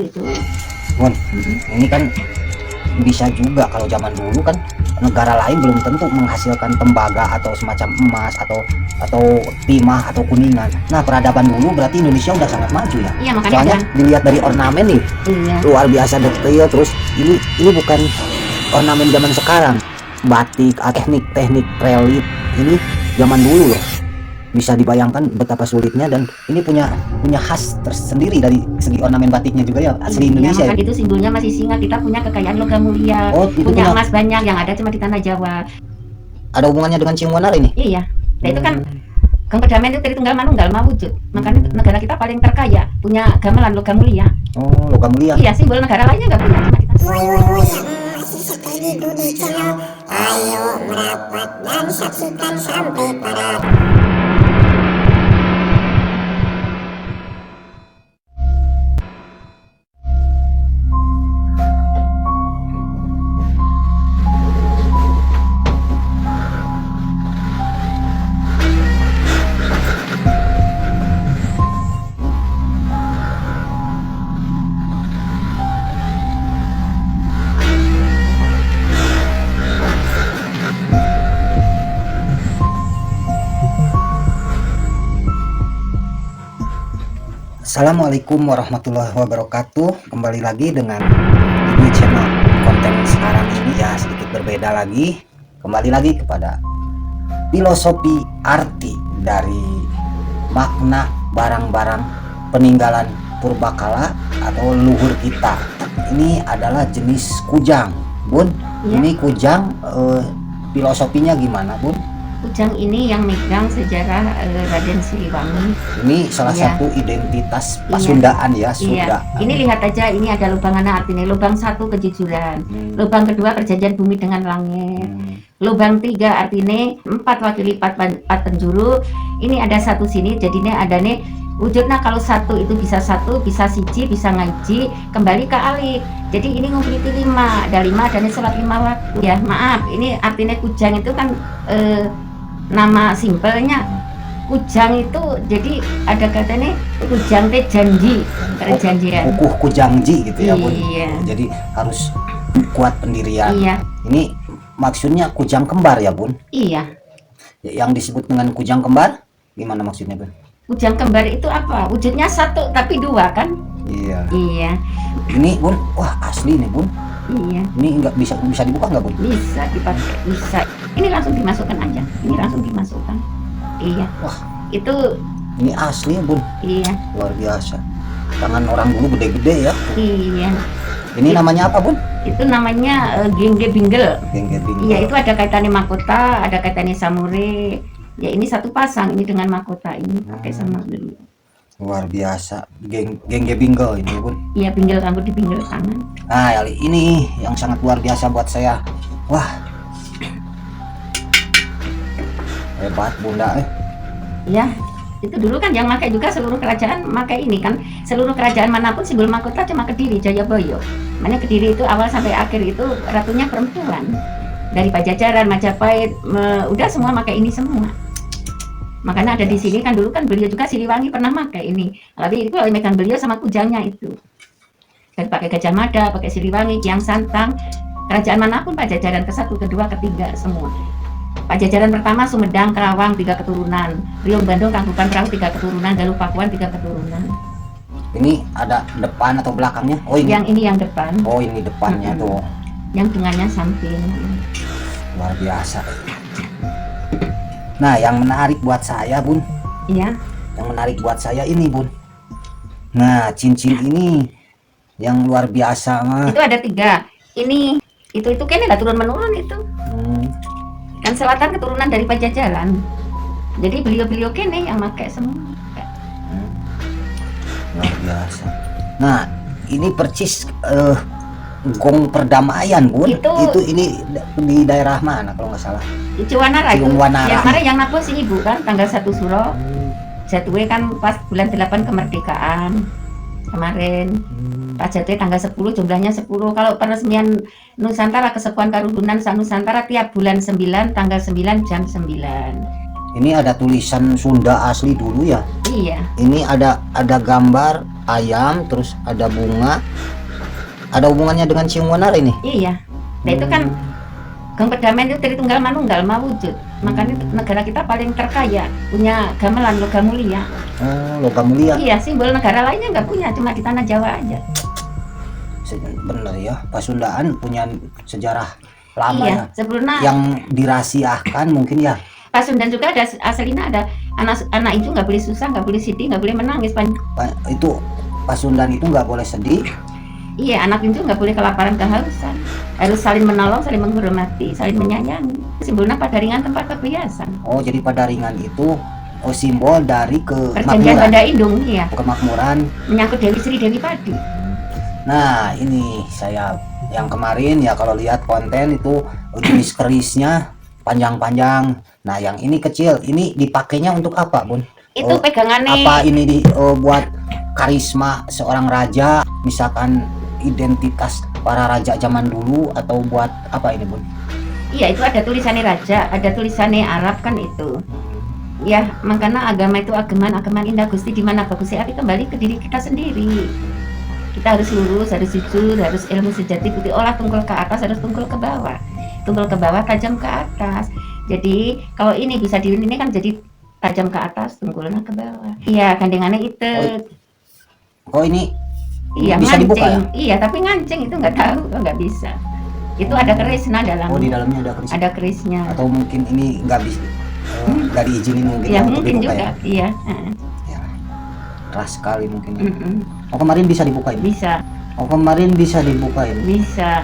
itu. Bun, ini kan bisa juga kalau zaman dulu kan negara lain belum tentu menghasilkan tembaga atau semacam emas atau timah atau kuningan. Nah, peradaban dulu berarti Indonesia udah sangat maju ya. Iya, makanya Soalnya dilihat dari ornamen nih, iya. luar biasa detail. Terus ini bukan ornamen zaman sekarang. Batik, teknik relief ini zaman dulu loh. Bisa dibayangkan betapa sulitnya, dan ini punya khas tersendiri dari segi ornamen batiknya juga ya, asli Indonesia ya. Itu simbolnya masih singa. Kita punya kekayaan logam mulia, punya emas banyak yang ada cuma di tanah Jawa. Ada hubungannya dengan Ciumunar ini? Iya, nah itu kan keperdaman itu dari tunggal manunggal mawujud. Makanya negara kita paling terkaya, punya gamelan logam mulia. Oh, logam mulia. Iya, simbol negara lainnya nggak punya, cuma kita. Masih sekali dulu di channel, ayo merapat dan saksikan sampai pada. Assalamualaikum warahmatullahi wabarakatuh. Kembali lagi dengan di channel. Konten sekarang ini ya sedikit berbeda lagi. Kembali lagi kepada filosofi arti dari makna barang-barang peninggalan purbakala atau leluhur kita. Ini adalah jenis kujang, Bun. Ya. Ini kujang, filosofinya gimana, Bun? Kujang ini yang megang sejarah Raden Siliwangi. Ini salah satu identitas Pasundaan ya, Sunda. Ini lihat aja, ini ada lubangannya, artinya lubang 1 kejujuran, lubang kedua perjanjian bumi dengan langit, lubang 3 artinya 4 wakili 4 penjuru. Ini ada 1 sini, jadinya ada nih wujudnya kalau 1 itu bisa 1, bisa siji, bisa ngaji, kembali ke alik. Jadi ini ngumpuliti 5, ada 5 dan sholat 5 waktu. Ya maaf, ini artinya kujang itu kan nama simpelnya kujang itu, jadi ada katanya kujang teh janji, perjanjian. Kukuh kujangji gitu ya, Bun. Iya. Jadi harus kuat pendirian. Iya. Ini maksudnya kujang kembar ya, Bun? Iya. Yang disebut dengan kujang kembar gimana maksudnya, Bun? Kujang kembar itu apa? Wujudnya 1 tapi 2 kan? Iya. Iya. Ini, Bun, wah asli nih, Bun. Iya. Ini nggak bisa dibuka nggak, Bun? Bisa dipakai, bisa. Ini langsung dimasukkan aja. Ini langsung dimasukkan. Iya. Wah, itu ini asli, Bun. iya. Luar biasa. Tangan orang dulu gede-gede ya. Iya. Ini namanya apa, Bun? Itu namanya gengge binggel. Gengge binggel. Iya, itu ada kaitannya mahkota, ada kaitannya samure. Ya ini 1 pasang ini dengan mahkota ini pakai sama beliau. Luar biasa. Gengge binggel ini, Bun. Iya, pinggel rambut di pinggel tangan. Nah, ini yang sangat luar biasa buat saya. Wah, hebat, Bunda. Ya, itu dulu kan yang pakai juga seluruh kerajaan pakai ini kan. Seluruh kerajaan manapun simbol mahkota cuma Kediri, Jayabaya. Makanya Kediri itu awal sampai akhir itu ratunya perempuan. Dari Pajajaran, Majapahit, udah semua pakai ini semua. Makanya ada di sini kan, dulu kan beliau juga Siliwangi pernah pakai ini. Tapi itu kalau megang beliau sama kujangnya itu. Dan pakai Gajah Mada, pakai Siliwangi, Kiang Santang, kerajaan manapun Pajajaran ke-1, ke-2, ke-3 semua. Pajajaran pertama Sumedang, Kerawang 3 keturunan, Riung Bandung, Kangkupan Perahu 3 keturunan, Galuh Pakuan 3 keturunan. Ini ada depan atau belakangnya? Oh ini. Yang ini yang depan. Oh ini depannya tuh. Yang tengahnya samping. Luar biasa. Nah, yang menarik buat saya, Bun. Iya. Yang menarik buat saya ini, Bun. Nah, cincin ini yang luar biasa mah. Itu ada 3. Ini itu kan nggak turun menurun itu. Kan selatan keturunan dari Pajajaran. Jadi beliau-beliau kene yang pakai semua. Luar biasa. Nah, ini percis gong perdamaian, Bun. Itu ini di daerah mana kalau nggak salah? Di Ciwanara itu. Ciwanara. Ya, kemarin yang napo si Ibu kan tanggal 1 Suro. Jatuhnya kan pas bulan 8 kemerdekaan kemarin. Pak Jatuh tanggal 10, jumlahnya 10. Kalau peresmian Nusantara Kesekuan Karuhunan Nusantara tiap bulan 9, tanggal 9 jam 9. Ini ada tulisan Sunda asli dulu ya. Iya. Ini ada gambar ayam, terus ada bunga. Ada hubungannya dengan Ciung Wonar ini? Iya. Nah itu kan Gang Pedaman itu Tritunggal Manunggal mawujud. Makanya negara kita paling terkaya, punya gamelan logam mulia. Logam mulia. Iya, simbol negara lainnya nggak punya, cuma di tanah Jawa aja. Bener ya, Pasundaan punya sejarah lama Iya, ya. sebelumnya Yang dirahasiakan mungkin ya. Pasundan juga ada aslinya ada anak itu nggak boleh susah, nggak boleh sedih, nggak boleh menangis. Itu Pasundan itu nggak boleh sedih. Iya, anak itu nggak boleh kelaparan, kehausan. Harus saling menolong, saling menghormati, saling menyayangi. Simbolnya Padaringan tempat perhiasan. Oh, jadi Padaringan itu simbol dari Perjanjian Banda Indung, iya. kemakmuran. Menyangkut Dewi Sri Dewi Padi. Nah, ini saya yang kemarin ya kalau lihat konten itu keris-kerisnya panjang-panjang. Nah, yang ini kecil. Ini dipakainya untuk apa, Bun? Itu pegangannya. Apa ini buat karisma seorang raja, misalkan identitas para raja zaman dulu, atau buat apa ini, Bun? Iya, itu ada tulisannya raja, ada tulisannya Arab kan itu. Ya, makanya agama itu agaman indah Gusti, di mana bagusnya api kembali ke diri kita sendiri. Kita harus lurus, harus jujur, harus ilmu sejati putih. Olah tungkul ke atas, harus tungkul ke bawah. Tungkul ke bawah, tajam ke atas. Jadi kalau ini bisa ini kan jadi tajam ke atas, tungkulnya ke bawah. Iya, gandengannya itu. Oh ini Iya, bisa ngancing. dibuka ya? Iya, tapi ngancing itu nggak tahu, nggak bisa. Itu ada kerisnya dalam. Oh, di dalamnya ada keris. Ada kerisnya. Atau mungkin ini nggak bisa, nggak diizinin mungkin Ya, untuk mungkin dibuka juga. ya? Iya. Ya, keras sekali mungkin. Mm-mm. Oh, kemarin bisa dibukain? Bisa, Oh, kemarin bisa dibukain. bisa.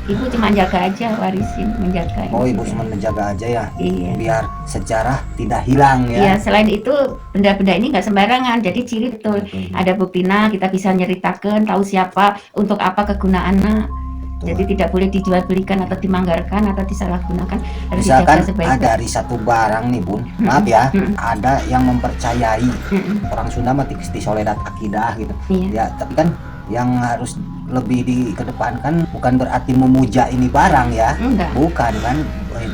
Ibu cuma jaga aja, warisin, menjaga. Oh, ibu Iya. cuma menjaga aja ya, Iya. biar sejarah tidak hilang Iya, ya. selain itu benda-benda ini nggak sembarangan, jadi ciri betul. Ada buktinya, kita bisa nyeritakan, tahu siapa, untuk apa kegunaannya. Betul. Jadi tidak boleh dijual belikan atau dimanggarkan atau disalahgunakan. Harus Misalkan dijaga sebaik-baik. dari satu barang nih, Bun, maaf ya, Mm-mm. ada yang mempercayai Mm-mm. orang Sunda mah di soledat akidah gitu. Iya. Ya, tapi kan yang harus lebih dikedepankan bukan berarti memuja ini barang ya. Enggak. Bukan kan,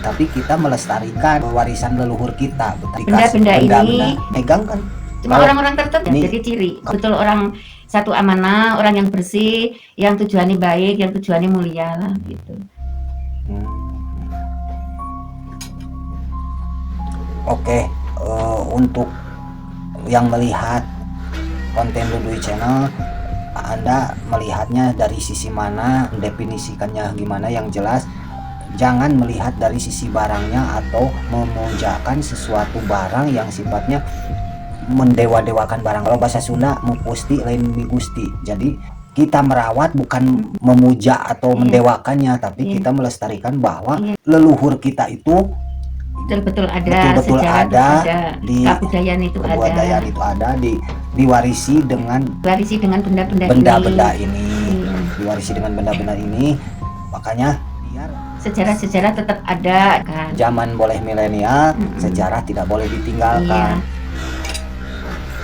tapi kita melestarikan warisan leluhur kita. Benda-benda ini megang kan. Cuma Kalau orang-orang tertentu ini- jadi ciri. Betul, orang satu amanah, orang yang bersih, yang tujuannya baik, yang tujuannya mulia lah gitu. Oke, untuk yang melihat konten Dudui Channel, Anda melihatnya dari sisi mana, definisikannya gimana, yang jelas jangan melihat dari sisi barangnya atau memujakan sesuatu barang yang sifatnya mendewa-dewakan barang. Kalau bahasa Sunda mupusti lain migusti. Jadi kita merawat bukan memuja atau Iya. mendewakannya, tapi Iya. kita melestarikan bahwa Iya. leluhur kita itu Betul-betul ada, betul-betul sejarah ada, ada, di kebudayaan itu ada, kebudayaan itu ada, diwarisi dengan warisi dengan benda-benda benda-benda ini. ini, Iya. diwarisi dengan benda-benda ini. Makanya biar Sejarah-sejarah tetap ada kan. zaman boleh milenial, Mm-mm. sejarah tidak boleh Iya. ditinggalkan.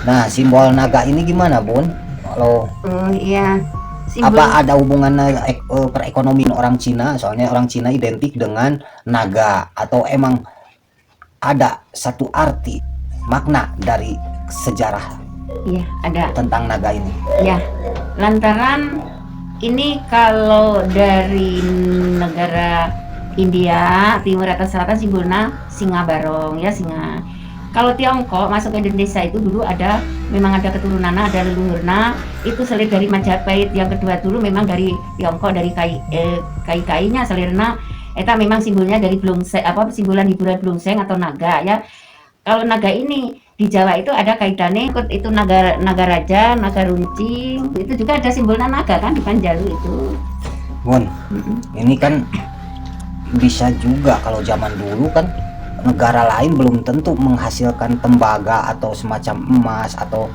Nah, simbol naga ini gimana, Bun? Kalau Oh iya. Simbol apa ada hubungannya perekonomian orang Cina? Soalnya orang Cina identik dengan naga, atau emang ada satu arti makna dari sejarah iya ada. tentang naga ini? Ya, lantaran ini kalau dari negara India, timur atau selatan simbolnya singa barong ya, singa. Kalau Tiongkok masuk ke Indonesia itu dulu memang ada keturunannya, ada leluhurnya, itu selir dari Majapahit. Yang kedua dulu memang dari Tiongkok, dari kai-kainya selirna. Eta memang simbolnya dari blongseng, simbolan hiburan blongseng atau naga ya. Kalau naga ini di Jawa itu ada kaitannya, itu naga raja, naga runcing, itu juga ada simbolnya naga kan di Panjalu itu. Bun, ini kan bisa juga kalau zaman dulu kan negara lain belum tentu menghasilkan tembaga atau semacam emas atau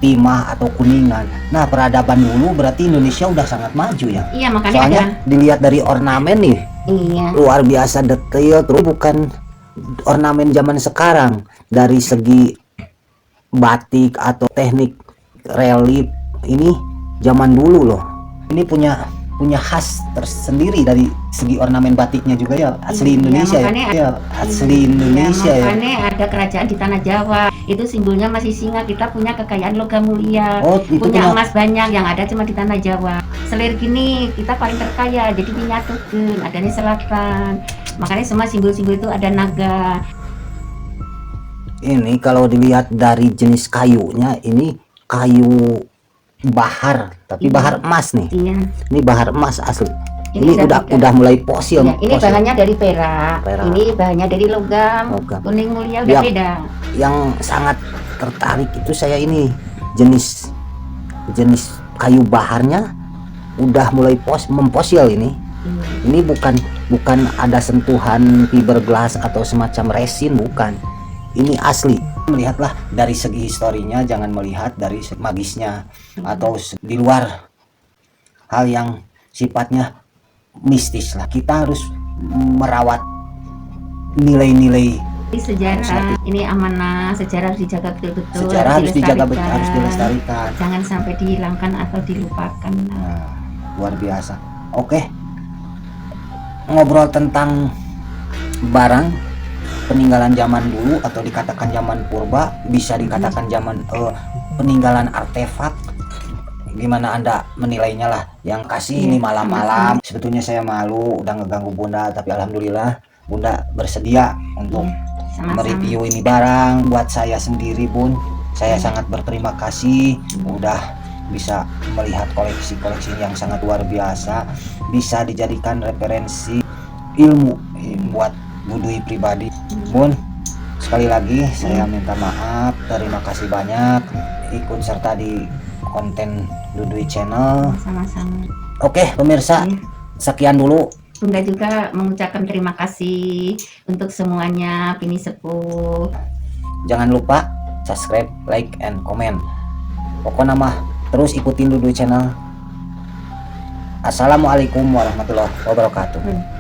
timah atau kuningan. Nah, peradaban dulu berarti Indonesia udah sangat maju ya. Iya, makanya Soalnya dilihat dari ornamen nih, iya. luar biasa detail, terus bukan ornamen zaman sekarang. Dari segi batik atau teknik relief, ini zaman dulu loh. Ini punya khas tersendiri dari segi ornamen batiknya juga ya, asli Iya, Indonesia makanya ya. Ya, asli Indonesia ya. Makanya ada kerajaan di tanah Jawa. Itu simbolnya masih singa, kita punya kekayaan logam mulia, Oh, itu punya punya. emas banyak yang ada cuma di tanah Jawa. Selir gini kita paling terkaya, jadi dinyatukan adanya selatan. Makanya semua simbol-simbol itu ada naga. Ini kalau dilihat dari jenis kayunya, ini kayu bahar, tapi Iya. bahar emas nih. Iya. Ini bahar emas asli. Ini Ini udah udah mulai fosil. Ya, ini fosil. bahannya dari perak. Perak. Ini bahannya dari logam. Logam. Kuning mulia udah Ya. beda. Yang sangat tertarik itu saya ini jenis kayu baharnya udah mulai memfosil ini. Ini bukan ada sentuhan fiberglass atau semacam resin, bukan. Ini asli. Melihatlah dari segi historinya, jangan melihat dari magisnya atau di luar hal yang sifatnya mistis lah. Kita harus merawat nilai-nilai Ini sejarah, ini amanah, sejarah harus dijaga betul-betul. sejarah, harus dijaga, harus dilestarikan. Jangan sampai dihilangkan atau dilupakan. Nah, luar biasa. Oke, ngobrol tentang barang peninggalan zaman dulu atau dikatakan zaman purba, bisa dikatakan zaman peninggalan artefak. Gimana Anda menilainya lah? Yang kasih ini malam-malam. Sebetulnya saya malu udah ngeganggu Bunda, tapi alhamdulillah Bunda bersedia untuk Sama-sama. mereview ini barang buat saya sendiri, Bun. Saya sangat berterima kasih udah bisa melihat koleksi-koleksi yang sangat luar biasa, bisa dijadikan referensi ilmu buat Budui pribadi. Bun, sekali lagi saya minta maaf, terima kasih banyak ikut serta di konten Dudui Channel. Sama-sama. Oke pemirsa, Ya. sekian dulu. Bunda juga mengucapkan terima kasih untuk semuanya, Bini Sepuh. Jangan lupa subscribe, like, and comment. Pokoknya mah terus ikutin Dudui Channel. Assalamualaikum warahmatullahi wabarakatuh.